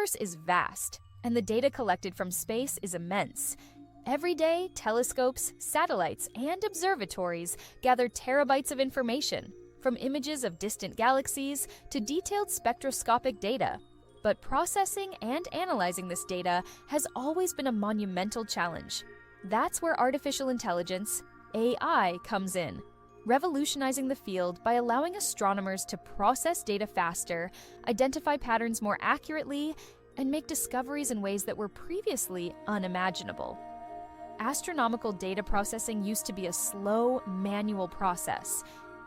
universe is vast, and the data collected from space is immense. Every day, telescopes, satellites, and observatories gather terabytes of information, from images of distant galaxies to detailed spectroscopic data. But processing and analyzing this data has always been a monumental challenge. That's where artificial intelligence, AI, comes in, revolutionizing the field by allowing astronomers to process data faster, identify patterns more accurately, and make discoveries in ways that were previously unimaginable. Astronomical data processing used to be a slow, manual process.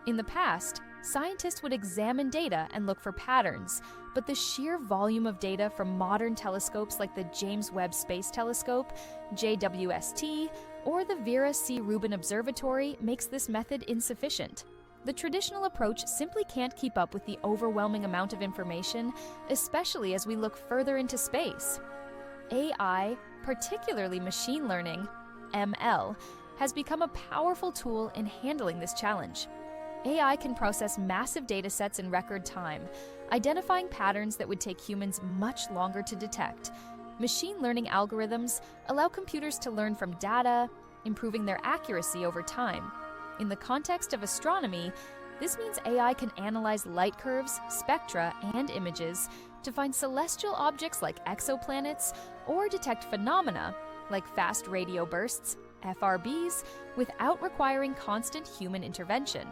In the past, scientists would examine data and look for patterns, but the sheer volume of data from modern telescopes like the James Webb Space Telescope, JWST, or the Vera C. Rubin Observatory makes this method insufficient. The traditional approach simply can't keep up with the overwhelming amount of information, especially as we look further into space. AI, particularly machine learning, ML, has become a powerful tool in handling this challenge. AI can process massive data sets in record time, identifying patterns that would take humans much longer to detect. Machine learning algorithms allow computers to learn from data, improving their accuracy over time. In the context of astronomy, this means AI can analyze light curves, spectra, and images to find celestial objects like exoplanets or detect phenomena like fast radio bursts, FRBs, without requiring constant human intervention.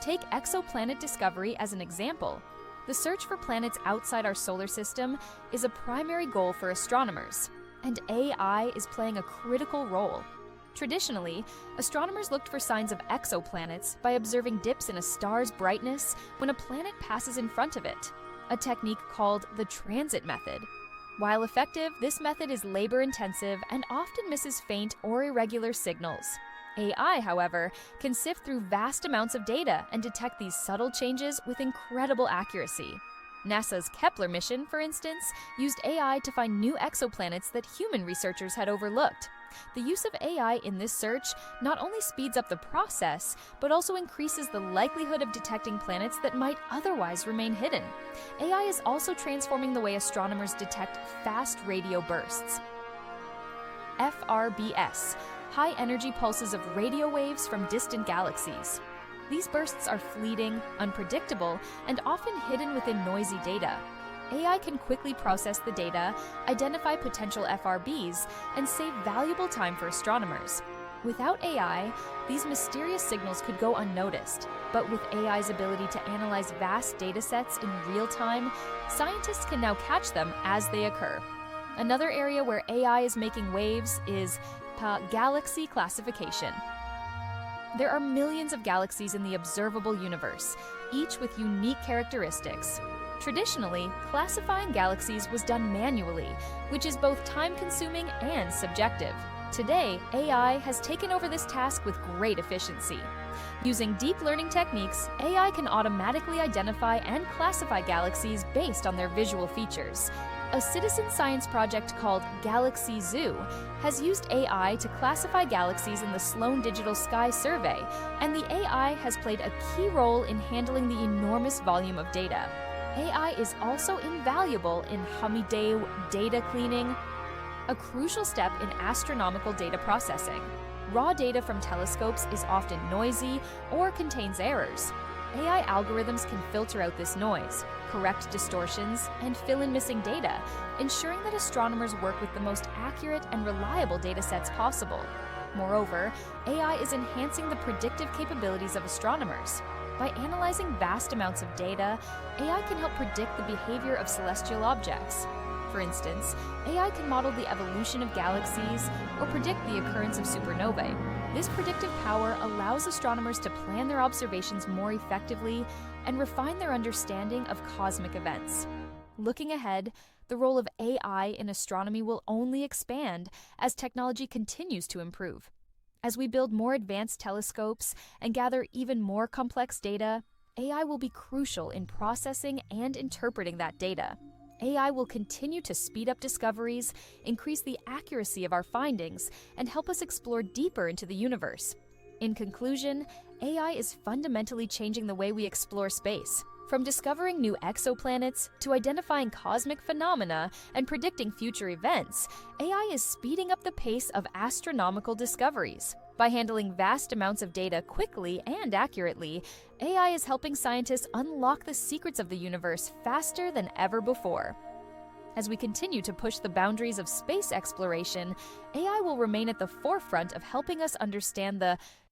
Take exoplanet discovery as an example. The search for planets outside our solar system is a primary goal for astronomers, and AI is playing a critical role. Traditionally, astronomers looked for signs of exoplanets by observing dips in a star's brightness when a planet passes in front of it, a technique called the transit method. While effective, this method is labor-intensive and often misses faint or irregular signals. AI, however, can sift through vast amounts of data and detect these subtle changes with incredible accuracy. NASA's Kepler mission, for instance, used AI to find new exoplanets that human researchers had overlooked. The use of AI in this search not only speeds up the process, but also increases the likelihood of detecting planets that might otherwise remain hidden. AI is also transforming the way astronomers detect fast radio bursts. FRBs, high-energy pulses of radio waves from distant galaxies. These bursts are fleeting, unpredictable, and often hidden within noisy data. AI can quickly process the data, identify potential FRBs, and save valuable time for astronomers. Without AI, these mysterious signals could go unnoticed, but with AI's ability to analyze vast data sets in real time, scientists can now catch them as they occur. Another area where AI is making waves is galaxy classification. There are millions of galaxies in the observable universe, each with unique characteristics. Traditionally, classifying galaxies was done manually, which is both time-consuming and subjective. Today, AI has taken over this task with great efficiency. Using deep learning techniques, AI can automatically identify and classify galaxies based on their visual features. A citizen science project called Galaxy Zoo has used AI to classify galaxies in the Sloan Digital Sky Survey, and the AI has played a key role in handling the enormous volume of data. AI is also invaluable in Hamideh data cleaning, a crucial step in astronomical data processing. Raw data from telescopes is often noisy or contains errors. AI algorithms can filter out this noise, correct distortions, and fill in missing data, ensuring that astronomers work with the most accurate and reliable data sets possible. Moreover, AI is enhancing the predictive capabilities of astronomers. By analyzing vast amounts of data, AI can help predict the behavior of celestial objects. For instance, AI can model the evolution of galaxies or predict the occurrence of supernovae. This predictive power allows astronomers to plan their observations more effectively and refine their understanding of cosmic events. Looking ahead, the role of AI in astronomy will only expand as technology continues to improve. As we build more advanced telescopes and gather even more complex data, AI will be crucial in processing and interpreting that data. AI will continue to speed up discoveries, increase the accuracy of our findings, and help us explore deeper into the universe. In conclusion, AI is fundamentally changing the way we explore space. From discovering new exoplanets to identifying cosmic phenomena and predicting future events, AI is speeding up the pace of astronomical discoveries. By handling vast amounts of data quickly and accurately, AI is helping scientists unlock the secrets of the universe faster than ever before. As we continue to push the boundaries of space exploration, AI will remain at the forefront of helping us understand the